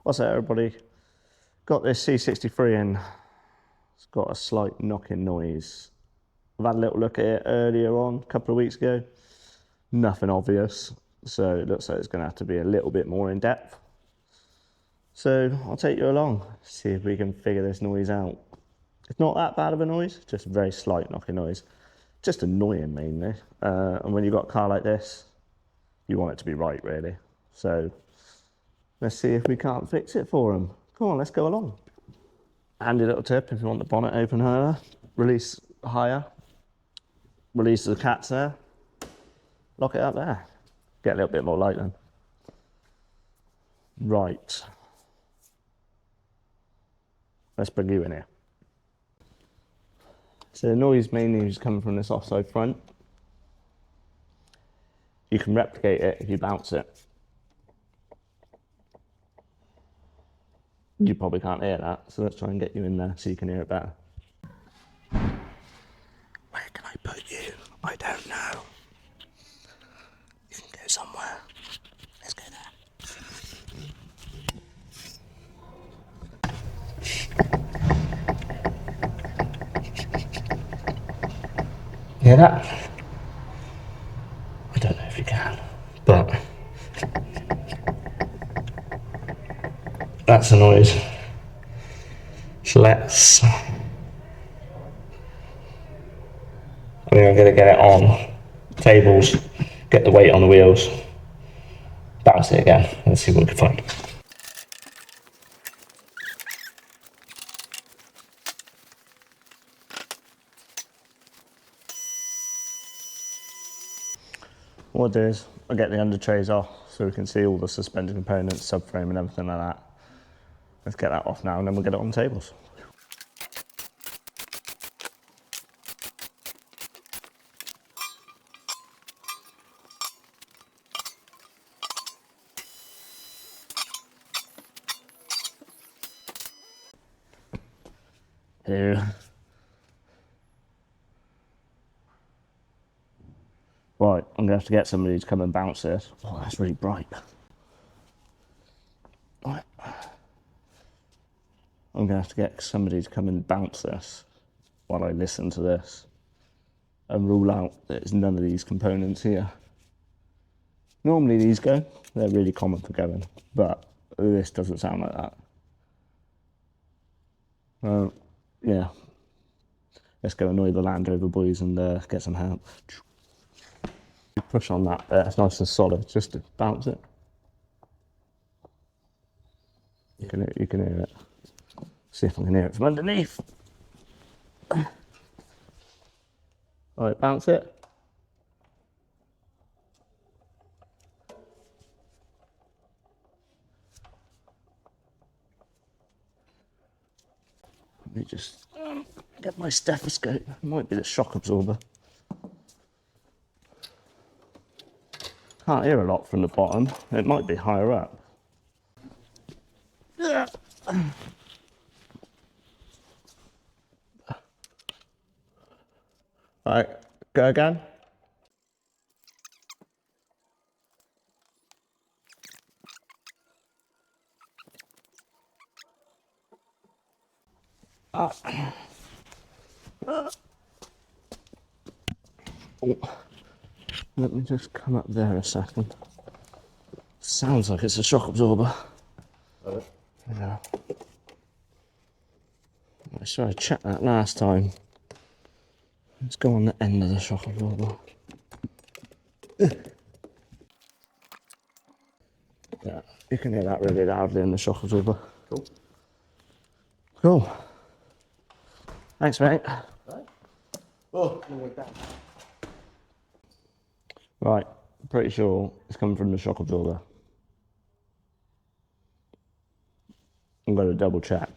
What's up, everybody? Got this C63 in. It's got a slight knocking noise. I've had a little look at it earlier on, a couple of weeks ago. Nothing obvious, so it looks like it's going to have to be a little bit more in depth. So I'll take you along, see if we can figure this noise out. It's not that bad of a noise, just a very slight knocking noise. Just annoying mainly. And when you've got a car like this, you want it to be right, really. So let's see if we can't fix it for them. Come on, let's go along. Handy little tip, if you want the bonnet open higher, release higher, release the cats there, lock it up there. Get a little bit more light then. Right. Let's bring you in here. So the noise mainly is coming from this offside front. You can replicate it if you bounce it. You probably can't hear that, so let's try and get you in there so you can hear it better. Where can I put you? I don't know. You can go somewhere. Let's go there. Hear that? I don't know if you can, but that's the noise. So let's, I think I'm going to get it on tables, get the weight on the wheels, bounce it again, and see what we can find. What I'll do is I'll get the under trays off so we can see all the suspended components, subframe and everything like that. Let's get that off now and then we'll get it on the tables. Here. Right, I'm going to have to get somebody to come and bounce this. Oh, that's really bright. Right. I'm going to have to get somebody to come and bounce this while I listen to this and rule out that it's none of these components here. Normally these go, they're really common for going, but this doesn't sound like that. Yeah, let's go annoy the Land Rover boys and get some help. Push on that there, it's nice and solid, just to bounce it. You can hear it. See if I can hear it from underneath. Alright, bounce it. Let me just get my stethoscope. It might be the shock absorber. Can't hear a lot from the bottom. It might be higher up. Alright, go again. Oh. Let me just come up there a second. Sounds like it's a shock absorber. Yeah. I sure I checked that last time. Let's go on the end of the shock absorber. Yeah, you can hear that really loudly in the shock absorber. Cool. Cool. Thanks, mate. Right. Oh, right, pretty sure it's coming from the shock absorber. I'm going to double check.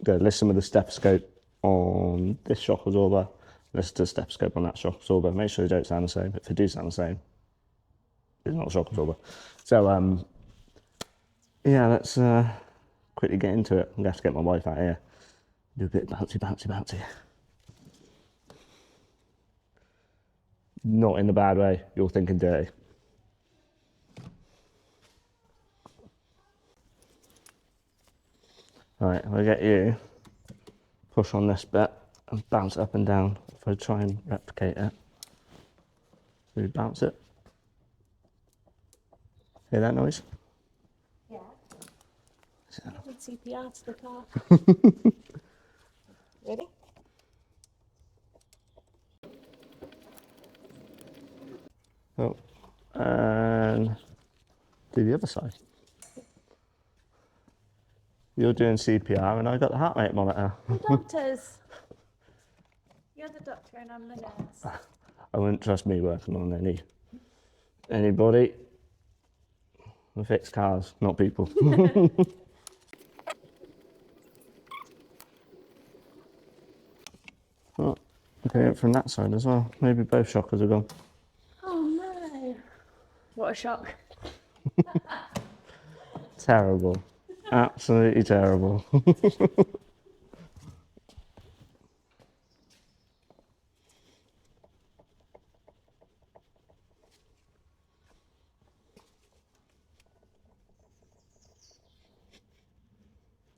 Go listen with the stethoscope on this shock absorber, listen to the stethoscope on that shock absorber. Make sure they don't sound the same. If they do sound the same, it's not a shock absorber. So, yeah, let's quickly get into it. I'm going to have to get my wife out here. Do a bit of bouncy, bouncy, bouncy. Not in a bad way, you're thinking dirty. Right, I'll get you, push on this bit and bounce up and down if I try and replicate it. So you bounce it. Hear that noise? Yeah. With CPR to the car. Ready? Oh, and do the other side. You're doing CPR and I got the heart rate monitor. The doctors. You're the doctor and I'm the nurse. I wouldn't trust me working on anybody. I fix cars, not people. Oh, okay, it from that side as well. Maybe both shockers are gone. Oh no. What a shock. Terrible. Absolutely terrible.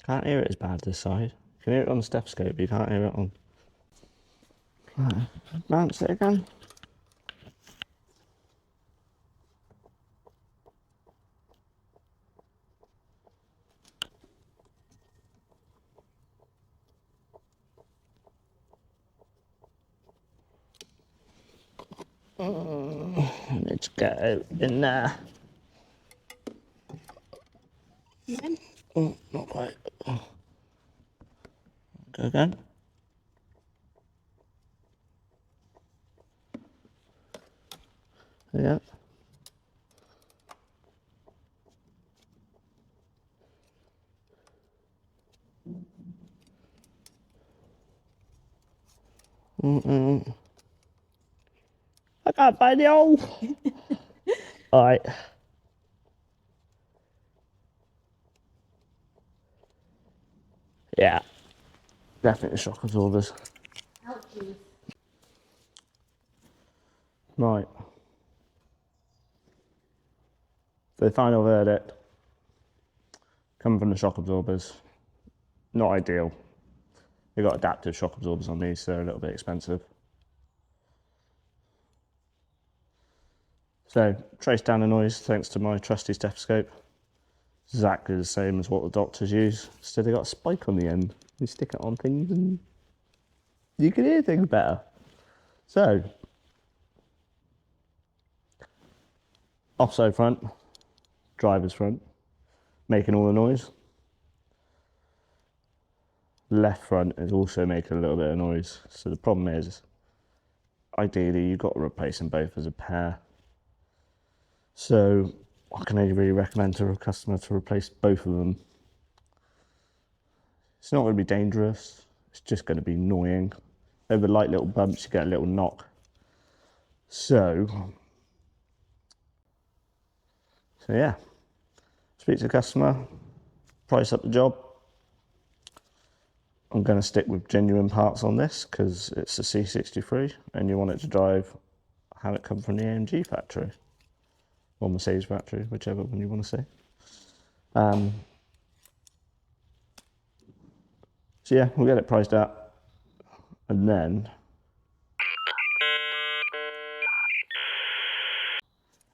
Can't hear it as bad this side. You can hear it on the stethoscope, but you can't hear it on. Right, bounce it again. Let's go in there. You in? Oh, not quite. Go again. Yeah. I can't find the hole. Alright. Yeah. Definitely shock absorbers. Ouchies. Right. The final verdict. Coming from the shock absorbers. Not ideal. We've got adaptive shock absorbers on these, so they're a little bit expensive. So, trace down the noise thanks to my trusty stethoscope. Exactly the same as what the doctors use. So they got a spike on the end. You stick it on things and you can hear things better. So, offside front, driver's front, making all the noise. Left front is also making a little bit of noise. So the problem is, ideally you've got to replace them both as a pair. So I can only really recommend to a customer to replace both of them. It's not going to be dangerous, it's just going to be annoying. Over light little bumps you get a little knock. So yeah, speak to the customer, price up the job. I'm going to stick with genuine parts on this because it's a C63 and you want it to drive how it come from the AMG factory or Mercedes factory, whichever one you want to say. So yeah, we'll get it priced out and then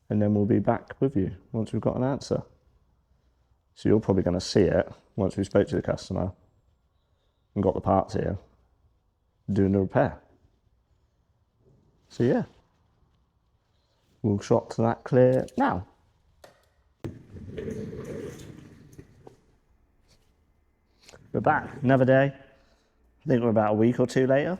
we'll be back with you once we've got an answer. So you're probably going to see it once we spoke to the customer and got the parts here, doing the repair. So yeah, we'll shot to that clear now. We're back, another day. I think we're about a week or two later.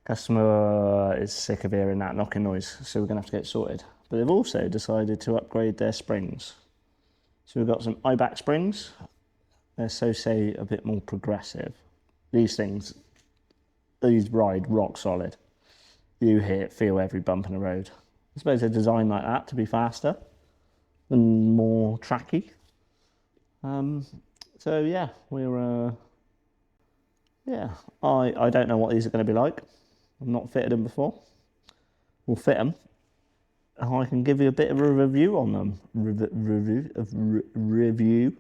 Customer is sick of hearing that knocking noise, so we're going to have to get it sorted. But they've also decided to upgrade their springs. So we've got some Eibach springs. They're, so say, a bit more progressive. These ride rock solid. You feel every bump in the road. I suppose they're designed like that to be faster and more tracky. So yeah, I don't know what these are going to be like. I've not fitted them before. We'll fit them. I can give you a bit of a review on them. Review.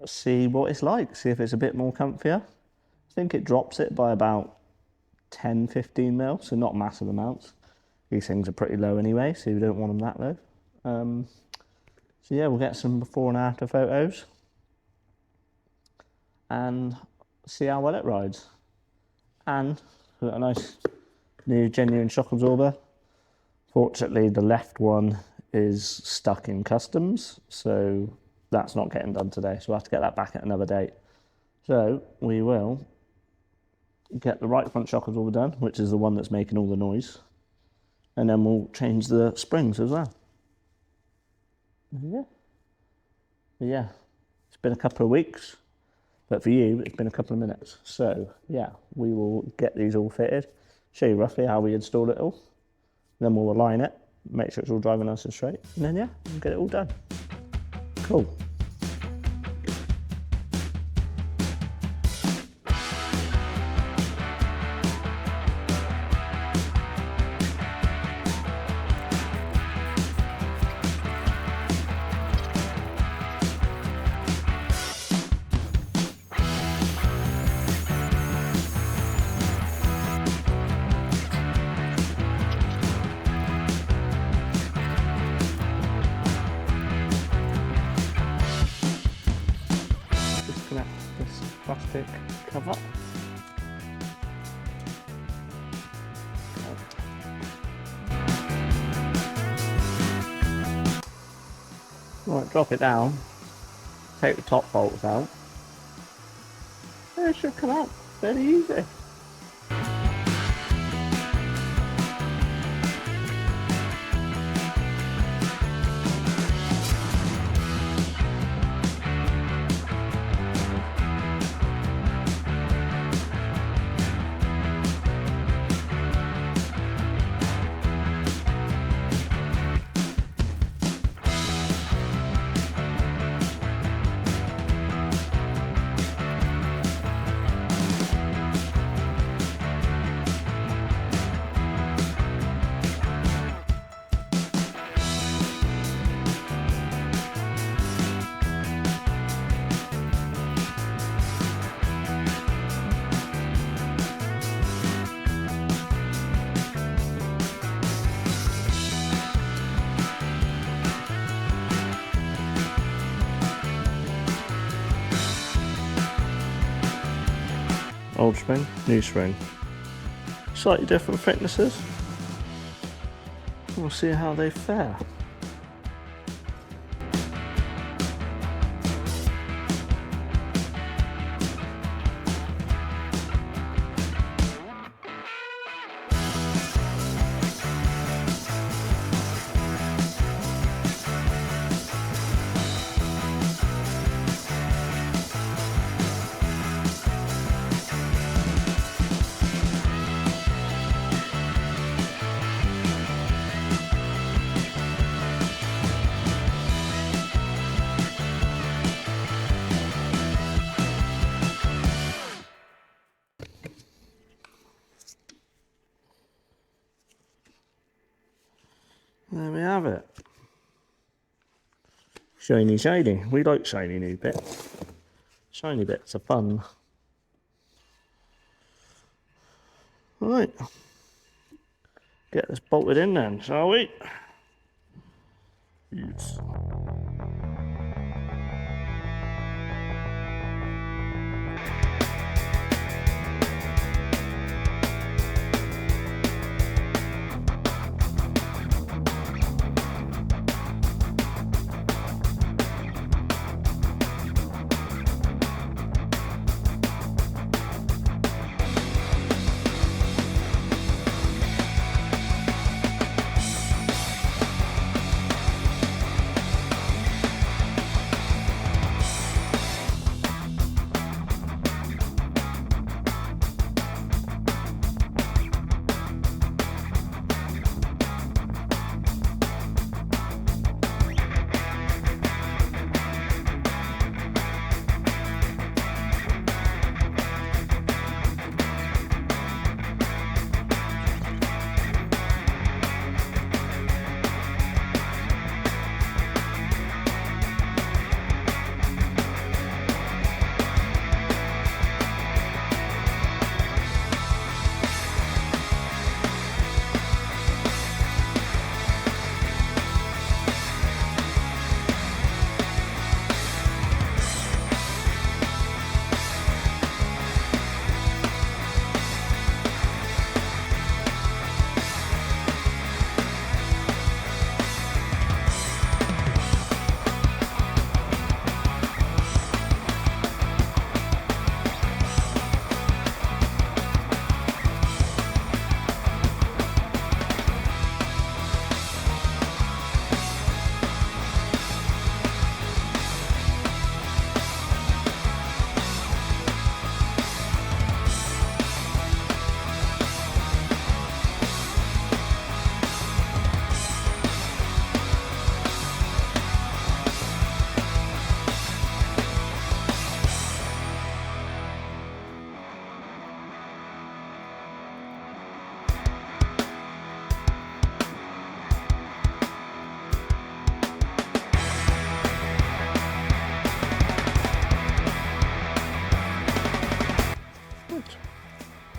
see what it's like, see if it's a bit more comfier. I think it drops it by about 10-15 mil, so not massive amounts. These things are pretty low anyway, so you don't want them that low. So yeah, we'll get some before and after photos and see how well it rides. And we've got a nice new genuine shock absorber. Fortunately, the left one is stuck in customs, so that's not getting done today, so we'll have to get that back at another date. So we will get the right front shock absorber done, which is the one that's making all the noise, and then we'll change the springs as well. Yeah, it's been a couple of weeks, but for you it's been a couple of minutes. So yeah, we will get these all fitted, show you roughly how we install it all, then we'll align it, make sure it's all driving nice and straight, and then yeah, we'll get it all done. Cool. Disconnect this plastic cover. Right, drop it down, take the top bolts out, and it should come out fairly easy. Old spring, new spring. Slightly different thicknesses. We'll see how they fare. There we have it. Shiny, shiny. We like shiny new bits. Shiny bits are fun. Right. Get this bolted in then, shall we? Yes.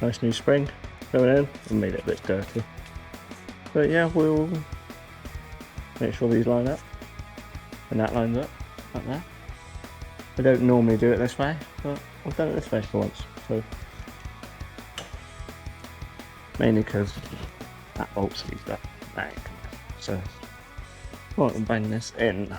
Nice new spring going in. I made it a bit dirty. But yeah, we'll make sure these line up. And that lines up there. I don't normally do it this way, but I've done it this way for once. So mainly because that bolt's seized up. So I'll bang this in.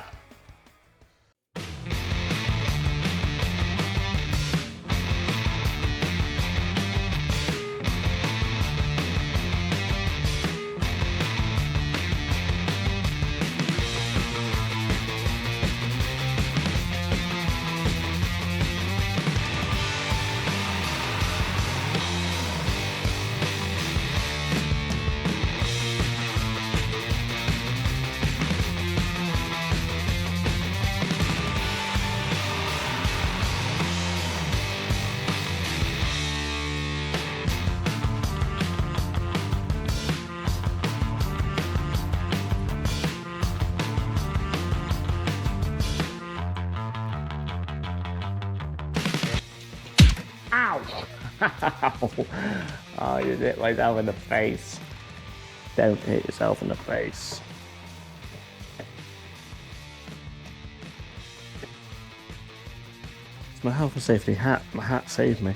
Ow! Oh, you hit myself in the face. Don't hit yourself in the face. It's my health and safety hat. My hat saved me.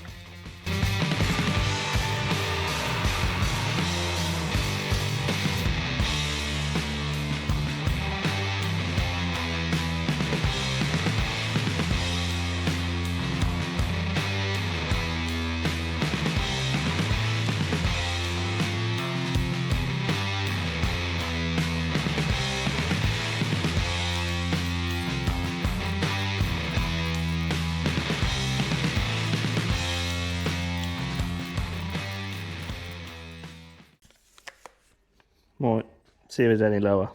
Right, see if it's any lower.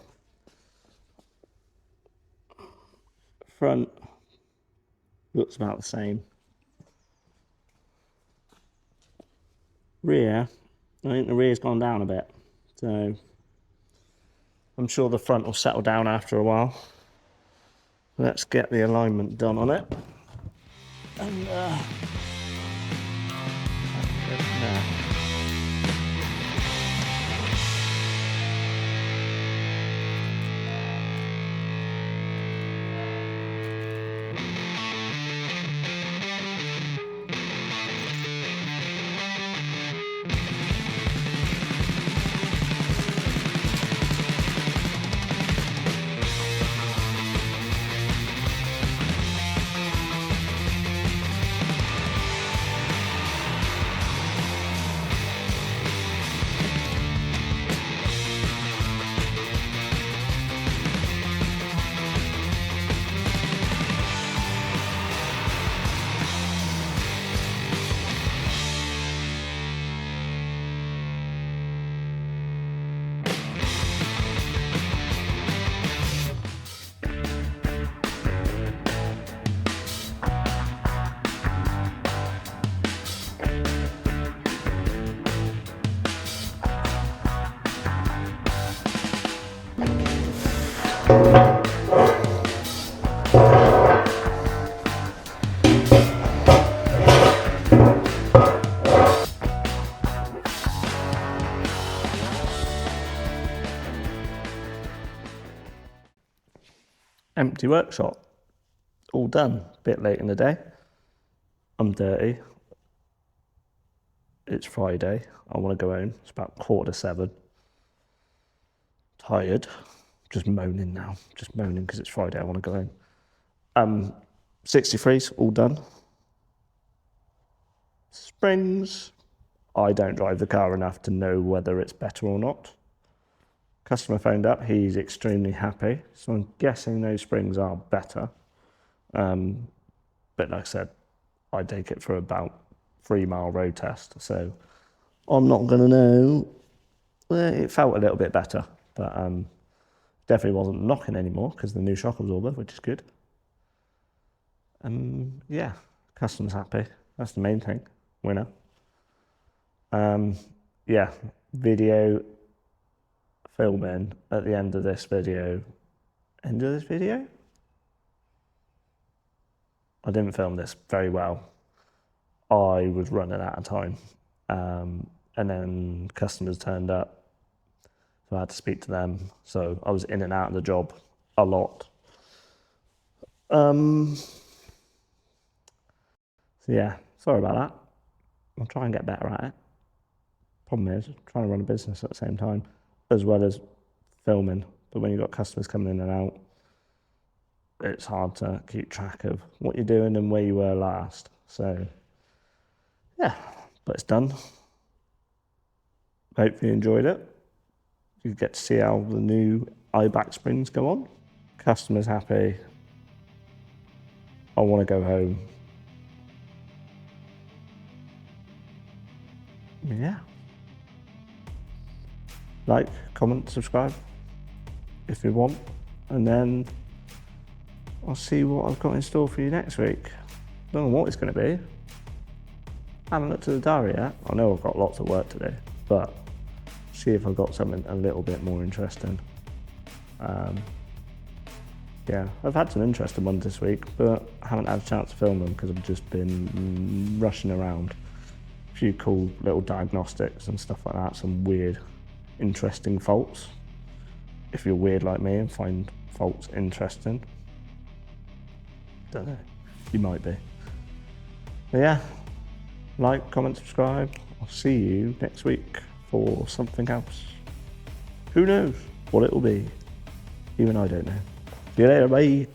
Front looks about the same. Rear, I think the rear's gone down a bit. So I'm sure the front will settle down after a while. Let's get the alignment done on it. And there. Empty workshop. All done. Bit late in the day. I'm dirty. It's Friday. I want to go home. It's about 7:15. Tired. Just moaning now. Just moaning because it's Friday. I want to go home. 63's all done. Springs. I don't drive the car enough to know whether it's better or not. Customer phoned up. He's extremely happy. So I'm guessing those springs are better. But like I said, I take it for about 3-mile road test. So I'm not going to know. Well, it felt a little bit better. But definitely wasn't knocking anymore because the new shock absorber, which is good. Yeah, customer's happy. That's the main thing. Winner. Yeah, video filming at the end of this video. End of this video? I didn't film this very well. I was running out of time. And then customers turned up, so I had to speak to them. So I was in and out of the job a lot. So yeah, sorry about that. I'll try and get better at it. Problem is, trying to run a business at the same time, as well as filming. But when you've got customers coming in and out, it's hard to keep track of what you're doing and where you were last. So yeah, but it's done. Hope you enjoyed it. You get to see how the new Eibach springs go on. Customers happy. I want to go home. Yeah. Like, comment, subscribe if you want. And then I'll see what I've got in store for you next week. Don't know what it's going to be. I haven't looked at the diary yet. I know I've got lots of work to do, but see if I've got something a little bit more interesting. Yeah, I've had some interesting ones this week, but I haven't had a chance to film them because I've just been rushing around. A few cool little diagnostics and stuff like that, some weird, interesting faults. If you're weird like me and find faults interesting, don't know, you might be. But yeah, like, comment, subscribe. I'll see you next week for something else. Who knows what it will be? Even I don't know. See you later, bye.